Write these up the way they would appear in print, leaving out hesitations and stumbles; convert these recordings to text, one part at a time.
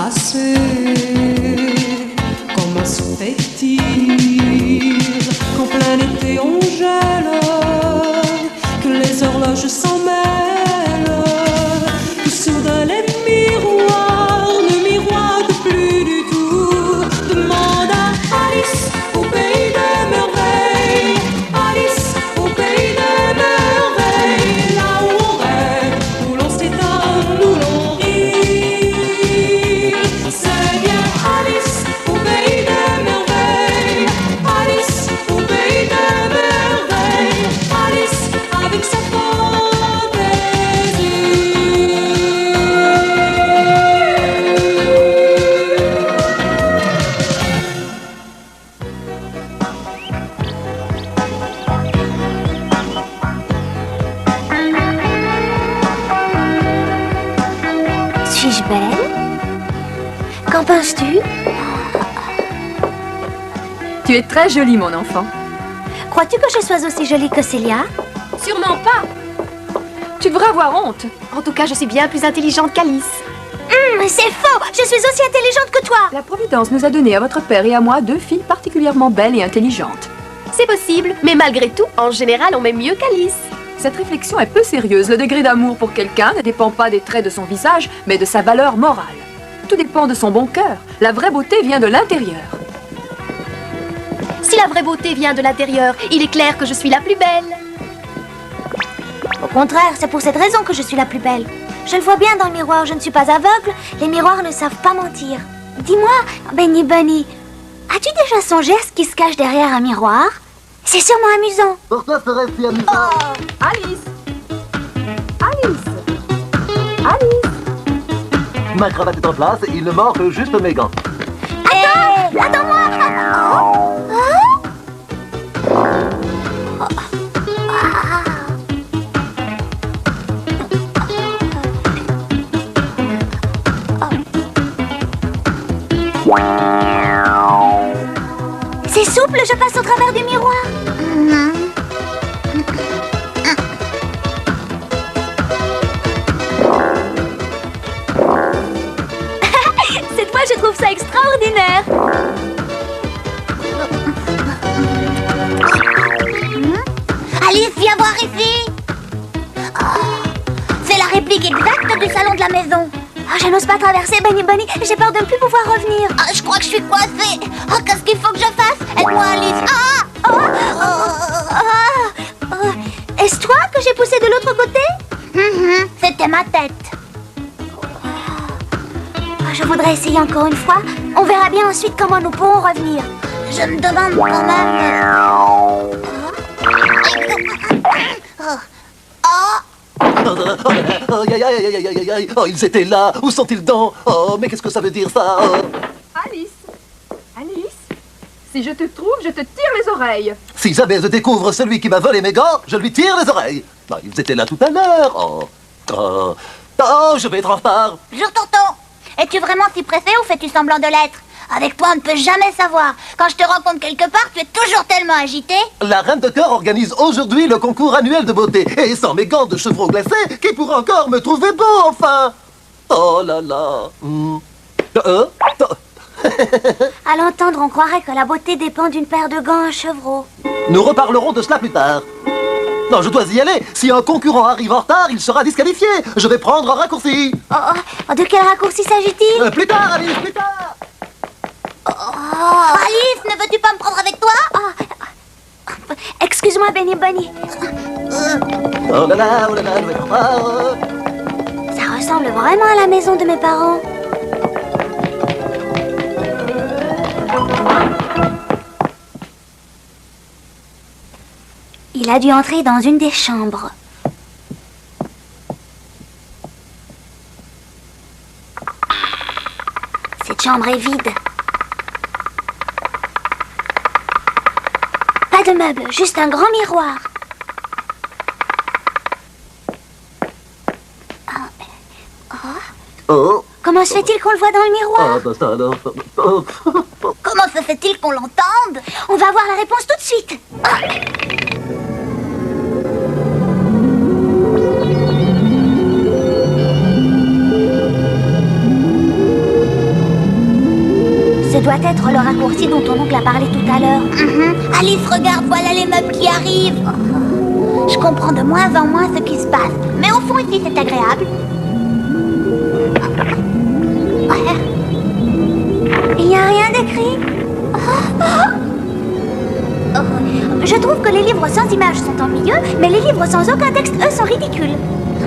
passer? Comment se fait-il qu'en plein été on gèle, que les horloges s'en mêlent, que soudain les miroirs ne miroitent plus du tout? Demande à Alice au pays des merveilles, Alice au pays des merveilles, là où on rêve, où l'on s'éteint, où l'on rit. C'est bien Alice au pays des merveilles, Alice au pays des merveilles, Alice avec sa Suis-je belle? Qu'en penses-tu? Tu es très jolie, mon enfant. Crois-tu que je sois aussi jolie que Célia? Sûrement pas. Tu devrais avoir honte. En tout cas, je suis bien plus intelligente qu'Alice. C'est faux! Je suis aussi intelligente que toi! La Providence nous a donné à votre père et à moi 2 filles particulièrement belles et intelligentes. C'est possible, mais malgré tout, en général, on m'aime mieux qu'Alice. Cette réflexion est peu sérieuse. Le degré d'amour pour quelqu'un ne dépend pas des traits de son visage, mais de sa valeur morale. Tout dépend de son bon cœur. La vraie beauté vient de l'intérieur. Si la vraie beauté vient de l'intérieur, il est clair que je suis la plus belle. Au contraire, c'est pour cette raison que je suis la plus belle. Je le vois bien dans le miroir, je ne suis pas aveugle. Les miroirs ne savent pas mentir. Dis-moi, Benny Bunny, as-tu déjà songé à ce qui se cache derrière un miroir? C'est sûrement amusant. Pour toi, serait si amusant. Alice! Alice! Alice! Ma cravate est en place, il me manque juste mes gants. Attends-moi! C'est souple, je passe au travers du miroir. Cette fois, je trouve ça extraordinaire. Alice, viens voir ici. C'est la réplique exacte du salon de la maison. Je n'ose pas traverser, Benny Bunny. J'ai peur de ne plus pouvoir revenir. Je crois que je suis coincée. Qu'est-ce qu'il faut que je fasse? Aide-moi, Alice. Est-ce toi que j'ai poussé de l'autre côté? C'était ma tête. Je voudrais essayer encore une fois. On verra bien ensuite comment nous pourrons revenir. Je me demande quand même... Oh, ils étaient là. Où sont-ils donc? Oh, mais qu'est-ce que ça veut dire, ça? Alice! Alice! Si je te trouve, je te tire les oreilles. Si jamais je découvre celui qui m'a volé mes gants, je lui tire les oreilles. Oh, ils étaient là tout à l'heure. Oh, je vais être en retard. Bonjour, tonton. Es-tu vraiment si pressé ou fais-tu semblant de l'être? Avec toi, on ne peut jamais savoir. Quand je te rencontre quelque part, tu es toujours tellement agité. La Reine de Cœur organise aujourd'hui le concours annuel de beauté. Et sans mes gants de chevreau glacé, qui pourra encore me trouver beau, enfin? Oh là là. À l'entendre, on croirait que la beauté dépend d'une paire de gants à chevreau. Nous reparlerons de cela plus tard. Non, je dois y aller. Si un concurrent arrive en retard, il sera disqualifié. Je vais prendre un raccourci. De quel raccourci s'agit-il? Plus tard, Alice, plus tard. Alice, ne veux-tu pas me prendre avec toi? Excuse-moi, Benny Bunny. Oh là là, oh là là, je vais être en retard. Ça ressemble vraiment à la maison de mes parents. Il a dû entrer dans une des chambres. Cette chambre est vide. Pas de meubles, juste un grand miroir. Oh. Comment se fait-il qu'on le voit dans le miroir? Bah ça alors. Comment se fait-il qu'on l'entende? On va voir la réponse tout de suite. Alice, regarde, voilà les meubles qui arrivent. Je comprends de moins en moins ce qui se passe. Mais au fond, ici, c'est agréable. Ouais. Il n'y a rien d'écrit. Je trouve que les livres sans images sont ennuyeux, mais les livres sans aucun texte, eux, sont ridicules.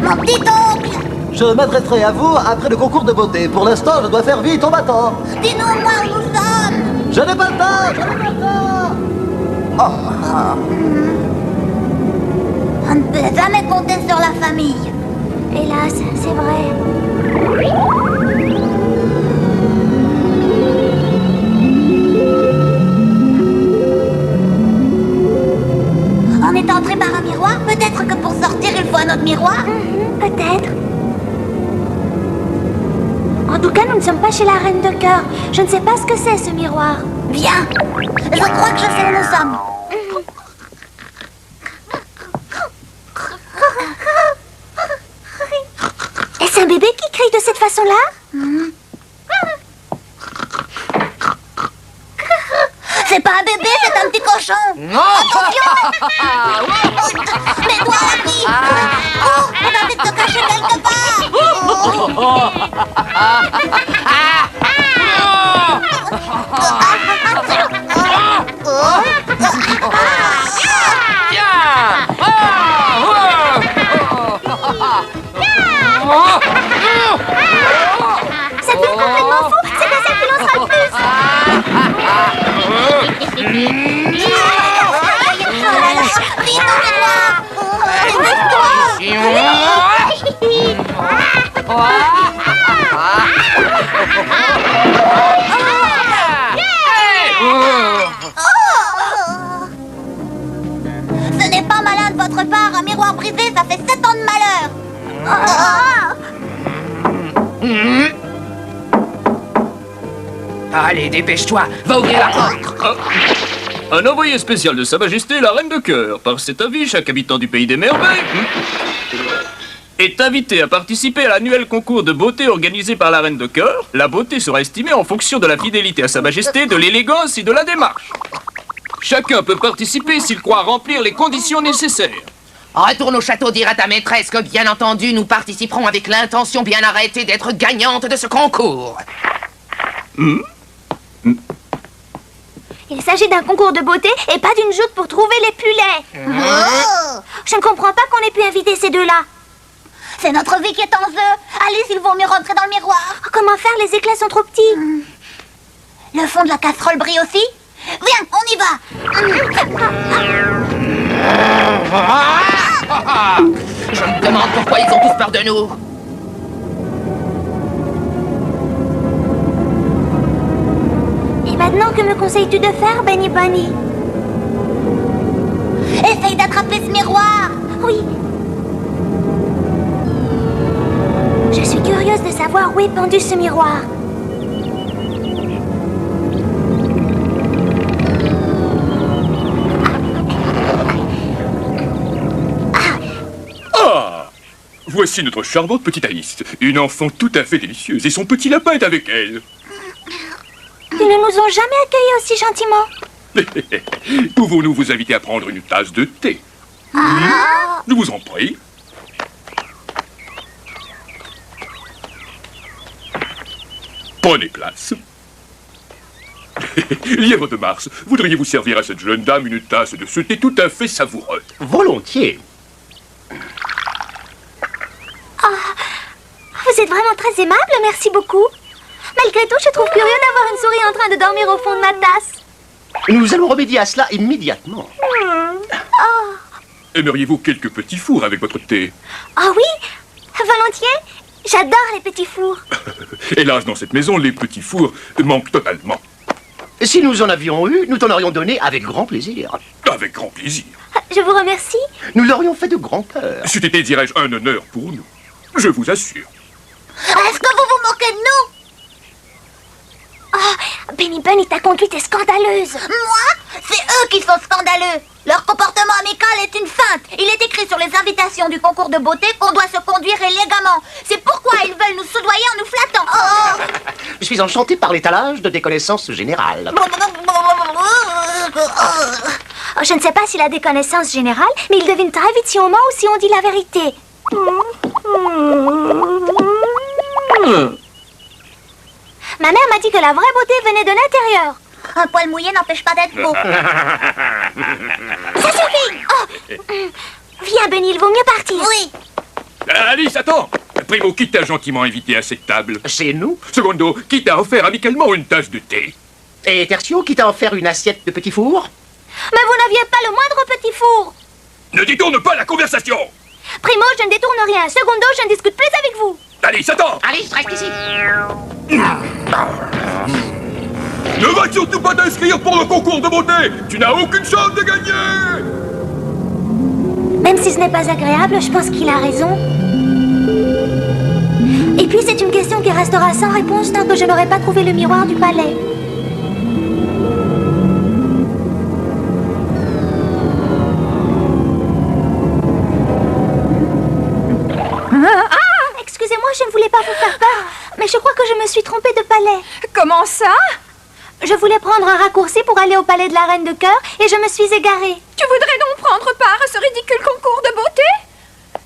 Mon petit oncle! Je m'adresserai à vous après le concours de beauté. Pour l'instant, je dois faire vite au bâton. Dis-nous au moins où nous sommes! Je n'ai pas le temps, je n'ai pas le temps. On ne peut jamais compter sur la famille. Hélas, c'est vrai. On est entré par un miroir. Peut-être que pour sortir, il faut un autre miroir. Peut-être. En tout cas, nous ne sommes pas chez la Reine de Cœur. Je ne sais pas ce que c'est, ce miroir. Viens. Je crois que je sais où nous sommes. Est-ce un bébé qui crie de cette façon-là? C'est pas un bébé, c'est un petit cochon. Attention! Mets-toi à l'abri. Cours, on va vite te cacher quelque part. C'est plus complètement fou. C'est bien celle qui lancera le plus. Vite, ce n'est pas malin de votre part. Un miroir brisé, ça fait 7 ans de malheur. Allez, dépêche-toi, va ouvrir la porte. Un envoyé spécial de Sa Majesté la Reine de Cœur. Par cet avis, chaque habitant du Pays des Merveilles est invité à participer à l'annuel concours de beauté organisé par la Reine de Cœur. La beauté sera estimée en fonction de la fidélité à Sa Majesté, de l'élégance et de la démarche. Chacun peut participer s'il croit remplir les conditions nécessaires. Retourne au château dire à ta maîtresse que, bien entendu, nous participerons avec l'intention bien arrêtée d'être gagnante de ce concours. Il s'agit d'un concours de beauté et pas d'une joute pour trouver les plus laids. Je ne comprends pas qu'on ait pu inviter ces deux-là. C'est notre vie qui est en jeu. Alice, il vaut mieux rentrer dans le miroir. Comment faire? Les éclats sont trop petits. Le fond de la casserole brille aussi. Viens, on y va. Je me demande pourquoi ils ont tous peur de nous. Et maintenant, que me conseilles-tu de faire, Benny Bunny? Essaye d'attraper ce miroir. Oui. Je suis curieuse de savoir où est pendu ce miroir. Ah! Voici notre charmante petite Alice, une enfant tout à fait délicieuse, et son petit lapin est avec elle. Ils ne nous ont jamais accueillis aussi gentiment. Pouvons-nous vous inviter à prendre une tasse de thé? Je vous en prie. Prenez place. Lièvre de Mars, voudriez-vous servir à cette jeune dame une tasse de ce thé tout à fait savoureux? Volontiers. Vous êtes vraiment très aimable, merci beaucoup. Malgré tout, je trouve curieux d'avoir une souris en train de dormir au fond de ma tasse. Nous allons remédier à cela immédiatement. Aimeriez-vous quelques petits fours avec votre thé? Ah oui, volontiers. J'adore les petits fours. Hélas, dans cette maison, les petits fours manquent totalement. Si nous en avions eu, nous t'en aurions donné avec grand plaisir. Avec grand plaisir. Je vous remercie. Nous l'aurions fait de grand cœur. C'eût été, dirais-je, un honneur pour nous. Je vous assure. Est-ce que vous vous moquez de nous? Oh, Benny Bunny, ta conduite est scandaleuse. Moi? C'est eux qui sont scandaleux. Leur comportement amical est une feinte. Il est écrit sur les invitations du concours de beauté qu'on doit se conduire élégamment. C'est pourquoi ils veulent nous soudoyer en nous flattant. Je suis enchanté par l'étalage de tes connaissances générales. Oh, je ne sais pas s'il a des connaissances générales, mais il devine très vite si on ment ou si on dit la vérité. Ma mère m'a dit que la vraie beauté venait de l'intérieur. Un poil mouillé n'empêche pas d'être beau. Ça suffit. Oh. Viens, Benny, il vaut mieux partir. Oui. Alice, attends! Primo, qui t'a gentiment invité à cette table? C'est nous. Secondo, qui t'a offert amicalement une tasse de thé? Et Tertio, qui t'a offert une assiette de petit four? Mais vous n'aviez pas le moindre petit four. Ne détourne pas la conversation! Primo, je ne détourne rien. Secondo, je ne discute plus avec vous. Alice, attends! Alice, reste ici. Ne va surtout pas t'inscrire pour le concours de beauté! Tu n'as aucune chance de gagner! Même si ce n'est pas agréable, je pense qu'il a raison. Et puis c'est une question qui restera sans réponse tant que je n'aurai pas trouvé le miroir du palais. Excusez-moi, je ne voulais pas vous faire peur, mais je crois que je me suis trompée de palais. Comment ça? Je voulais prendre un raccourci pour aller au palais de la Reine de Cœur et je me suis égarée. Tu voudrais donc prendre part à ce ridicule concours de beauté?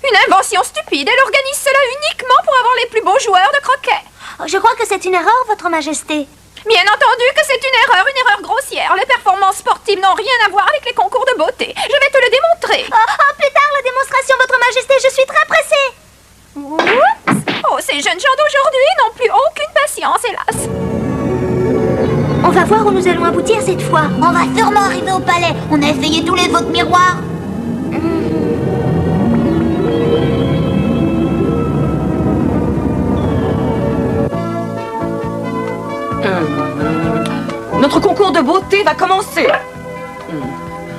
Une invention stupide. Elle organise cela uniquement pour avoir les plus beaux joueurs de croquet. Je crois que c'est une erreur, Votre Majesté. Bien entendu que c'est une erreur grossière. Les performances sportives n'ont rien à voir avec les concours de beauté. Je vais te le démontrer. Plus tard, la démonstration, Votre Majesté, je suis très pressée. Oups. Oh, ces jeunes gens d'aujourd'hui n'ont plus aucune patience, hélas. On va voir où nous allons aboutir cette fois. On va sûrement arriver au palais. On a essayé tous les autres miroirs. Notre concours de beauté va commencer.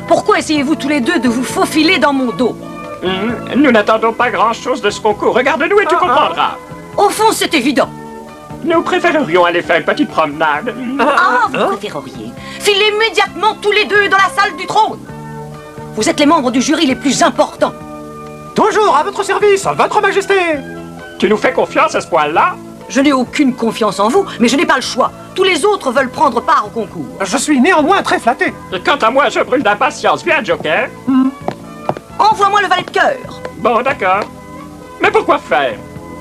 Pourquoi essayez-vous tous les deux de vous faufiler dans mon dos? Nous n'attendons pas grand-chose de ce concours. Regarde-nous et tu comprendras. Au fond, c'est évident. Nous préférerions aller faire une petite promenade. Vous préféreriez? Filez immédiatement tous les deux dans la salle du trône. Vous êtes les membres du jury les plus importants. Toujours à votre service, Votre Majesté. Tu nous fais confiance à ce point-là? Je n'ai aucune confiance en vous, mais je n'ai pas le choix. Tous les autres veulent prendre part au concours. Je suis néanmoins très flatté. Et quant à moi, je brûle d'impatience. Viens, Joker. Envoie-moi le valet de cœur. Bon, d'accord. Mais pourquoi faire?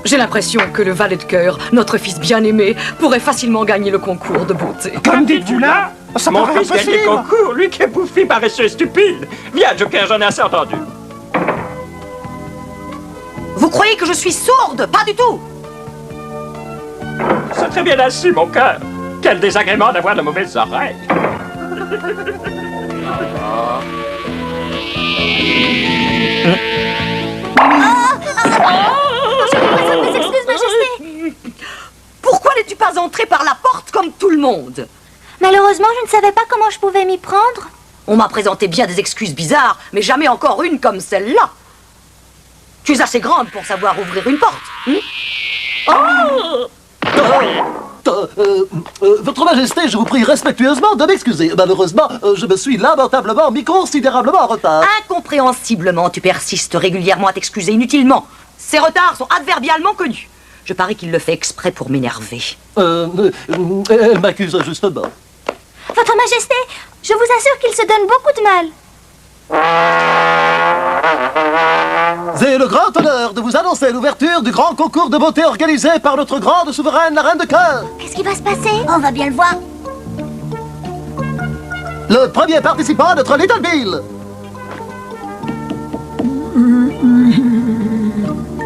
J'ai l'impression que le valet de cœur, notre fils bien-aimé, pourrait facilement gagner le concours de beauté. Comme dites-vous là? Ça Mon paraît fils gagne impossible. le concours, lui qui est bouffi, paresseux et stupide. Viens, Joker, j'en ai assez entendu. Vous croyez que je suis sourde? Pas du tout. C'est très bien assis, mon cœur. Quel désagrément d'avoir de mauvaises oreilles. Excuse, Majesté. Pourquoi n'es-tu pas entré par la porte comme tout le monde? Malheureusement, je ne savais pas comment je pouvais m'y prendre. On m'a présenté bien des excuses bizarres, mais jamais encore une comme celle-là. Tu es assez grande pour savoir ouvrir une porte. Votre Majesté, je vous prie respectueusement de m'excuser. Malheureusement, je me suis lamentablement mis considérablement en retard. Incompréhensiblement, tu persistes régulièrement à t'excuser inutilement. Ces retards sont adverbialement connus. Je parie qu'il le fait exprès pour m'énerver. Elle m'accuse injustement. Votre Majesté, je vous assure qu'il se donne beaucoup de mal. J'ai le grand honneur de vous annoncer l'ouverture du grand concours de beauté organisé par notre grande souveraine, la Reine de Cœur. Qu'est-ce qui va se passer? On va bien le voir. Le premier participant, notre Little Bill.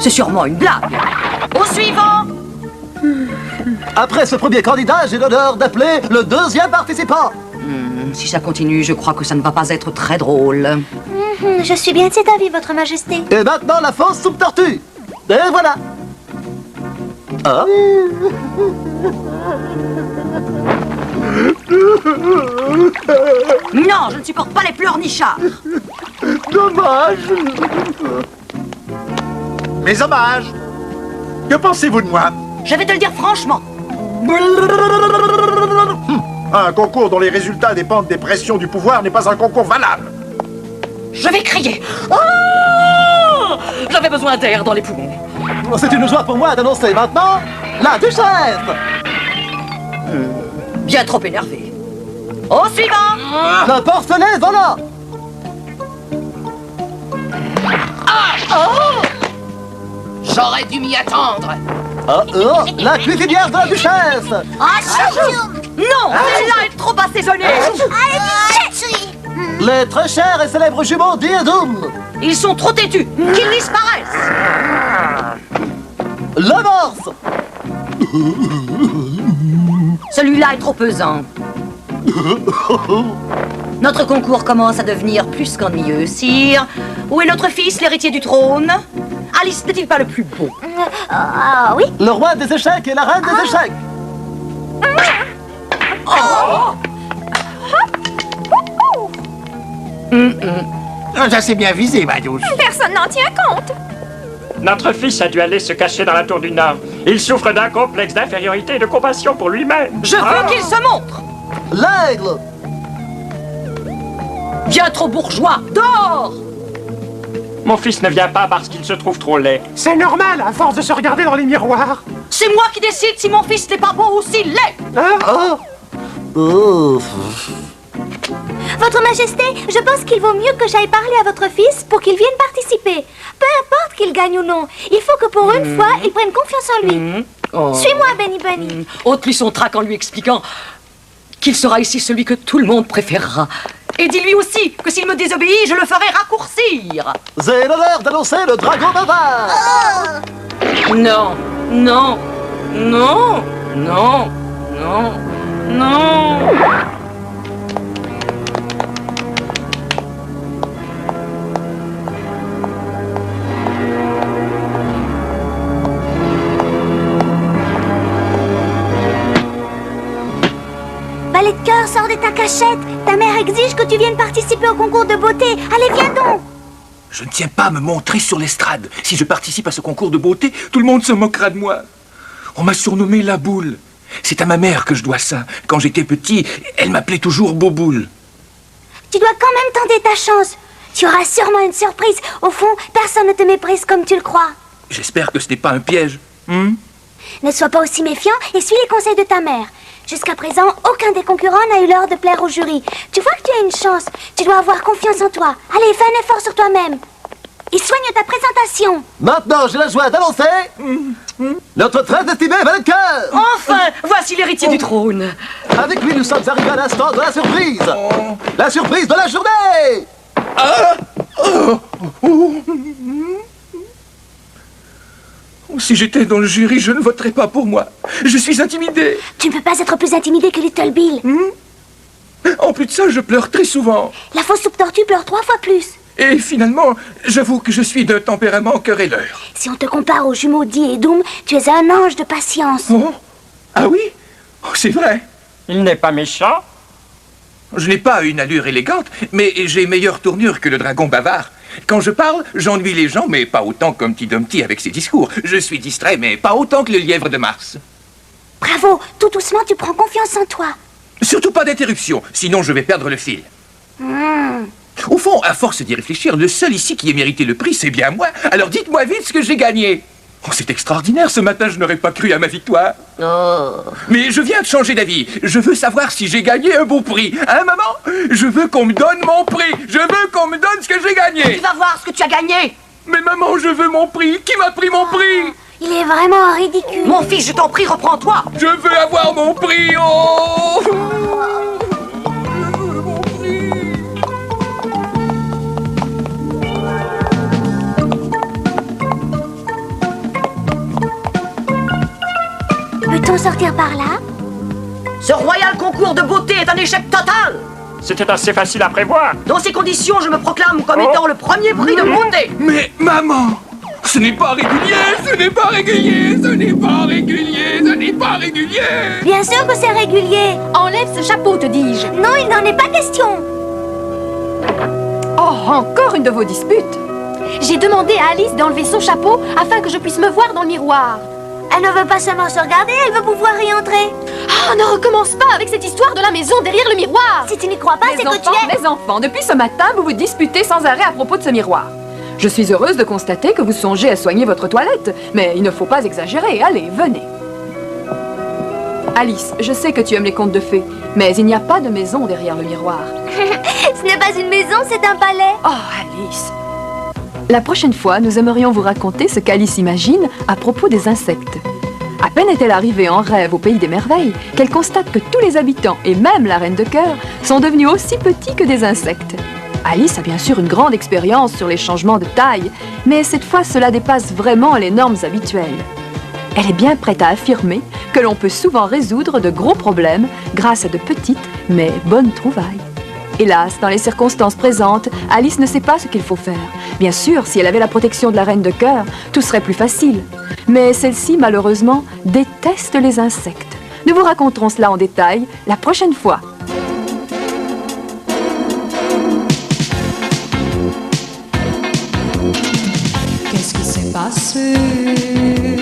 C'est sûrement une blague. Au suivant. Après ce premier candidat, j'ai l'honneur d'appeler le deuxième participant. Si ça continue, je crois que ça ne va pas être très drôle. Je suis bien de cet avis, Votre Majesté. Et maintenant, la fausse soupe tortue. Et voilà. Ah. Non, je ne supporte pas les pleurnichards. Dommage. Mes hommages. Que pensez-vous de moi? Je vais te le dire franchement. Un concours dont les résultats dépendent des pressions du pouvoir n'est pas un concours valable. Je vais crier. Oh, j'avais besoin d'air dans les poumons. C'est une joie pour moi d'annoncer maintenant la duchesse. Bien trop énervé. Au suivant. Le porcelet volant. J'aurais dû m'y attendre. Oh, la cuisinière de la duchesse. Ah, chou. Non, celle-là est trop assaisonnée. Les très chers et célèbres jumeaux d'Iedoum. Ils sont trop têtus. Qu'ils disparaissent. L'amorce. Celui-là est trop pesant. Notre concours commence à devenir plus qu'ennuyeux, sire. Où est notre fils, l'héritier du trône? Alice n'est-il pas le plus beau? Ah oui. Le roi des échecs et la reine des échecs. Ça c'est bien visé, Madouche. Personne n'en tient compte. Notre fils a dû aller se cacher dans la tour du Nord. Il souffre d'un complexe d'infériorité et de compassion pour lui-même. Je veux qu'il se montre. L'aigle. Bien trop bourgeois. Dors. Mon fils ne vient pas parce qu'il se trouve trop laid. C'est normal, à force de se regarder dans les miroirs. C'est moi qui décide si mon fils n'est pas beau ou s'il l'est. Oh. Oh. Votre Majesté, je pense qu'il vaut mieux que j'aille parler à votre fils pour qu'il vienne participer. Peu importe qu'il gagne ou non, il faut que pour une fois, il prenne confiance en lui. Suis-moi, Benny Bunny. Ôte-lui son trac en lui expliquant qu'il sera ici celui que tout le monde préférera. Et dis-lui aussi que s'il me désobéit, je le ferai raccourcir. J'ai l'honneur d'annoncer le dragon bavard. Non, non, non, non, non, non. Balai de cœur, sors de ta cachette. Ta mère exige que tu viennes participer au concours de beauté. Allez, viens donc. Je ne tiens pas à me montrer sur l'estrade. Si je participe à ce concours de beauté, tout le monde se moquera de moi. On m'a surnommé la boule. C'est à ma mère que je dois ça. Quand j'étais petit, elle m'appelait toujours Boboule. Tu dois quand même tenter ta chance. Tu auras sûrement une surprise. Au fond, personne ne te méprise comme tu le crois. J'espère que ce n'est pas un piège. Ne sois pas aussi méfiant et suis les conseils de ta mère. Jusqu'à présent, aucun des concurrents n'a eu l'heure de plaire au jury. Tu vois que tu as une chance. Tu dois avoir confiance en toi. Allez, fais un effort sur toi-même. Et soigne ta présentation. Maintenant, j'ai la joie d'annoncer notre très estimé vainqueur. Enfin, voici l'héritier du trône. Avec lui, nous sommes arrivés à l'instant de la surprise. La surprise de la journée. Si j'étais dans le jury, je ne voterais pas pour moi. Je suis intimidé. Tu ne peux pas être plus intimidé que Little Bill. En plus de ça, je pleure très souvent. La fausse soupe tortue pleure 3 fois plus. Et finalement, j'avoue que je suis d'un tempérament querelleur. Si on te compare aux jumeaux Dee et Doom, tu es un ange de patience. Oh. Ah oui? Oh, c'est vrai. Il n'est pas méchant. Je n'ai pas une allure élégante, mais j'ai meilleure tournure que le dragon bavard. Quand je parle, j'ennuie les gens, mais pas autant comme Petit Dumpty avec ses discours. Je suis distrait, mais pas autant que le lièvre de Mars. Bravo, tout doucement tu prends confiance en toi. Surtout pas d'interruption, sinon je vais perdre le fil. Au fond, à force d'y réfléchir, le seul ici qui ait mérité le prix, c'est bien moi. Alors dites-moi vite ce que j'ai gagné. Oh, c'est extraordinaire, ce matin je n'aurais pas cru à ma victoire. Mais je viens de changer d'avis. Je veux savoir si j'ai gagné un beau prix. Hein, maman? Je veux qu'on me donne mon prix. Je veux qu'on me donne ce que j'ai gagné. Tu vas voir ce que tu as gagné. Mais maman, je veux mon prix. Qui m'a pris mon prix? Il est vraiment ridicule. Mon fils, je t'en prie, reprends-toi. Je veux avoir mon prix. Oh! Peut-on sortir par là? Ce royal concours de beauté est un échec total. C'était assez facile à prévoir. Dans ces conditions, je me proclame comme étant le premier prix de beauté. Mais maman, ce n'est pas régulier, ce n'est pas régulier, ce n'est pas régulier, ce n'est pas régulier. Bien sûr que c'est régulier. Enlève ce chapeau, te dis-je. Non, il n'en est pas question. Oh, encore une de vos disputes. J'ai demandé à Alice d'enlever son chapeau afin que je puisse me voir dans le miroir. Elle ne veut pas seulement se regarder, elle veut pouvoir y entrer. Ah, ne recommence pas avec cette histoire de la maison derrière le miroir. Si tu n'y crois pas, c'est que tu es... Mes enfants, depuis ce matin, vous vous disputez sans arrêt à propos de ce miroir. Je suis heureuse de constater que vous songez à soigner votre toilette, mais il ne faut pas exagérer. Allez, venez. Alice, je sais que tu aimes les contes de fées, mais il n'y a pas de maison derrière le miroir. Ce n'est pas une maison, c'est un palais. Oh, Alice. La prochaine fois, nous aimerions vous raconter ce qu'Alice imagine à propos des insectes. À peine est-elle arrivée en rêve au pays des merveilles qu'elle constate que tous les habitants, et même la reine de cœur, sont devenus aussi petits que des insectes. Alice a bien sûr une grande expérience sur les changements de taille, mais cette fois cela dépasse vraiment les normes habituelles. Elle est bien prête à affirmer que l'on peut souvent résoudre de gros problèmes grâce à de petites mais bonnes trouvailles. Hélas, dans les circonstances présentes, Alice ne sait pas ce qu'il faut faire. Bien sûr, si elle avait la protection de la reine de cœur, tout serait plus facile. Mais celle-ci, malheureusement, déteste les insectes. Nous vous raconterons cela en détail la prochaine fois. Qu'est-ce qui s'est passé?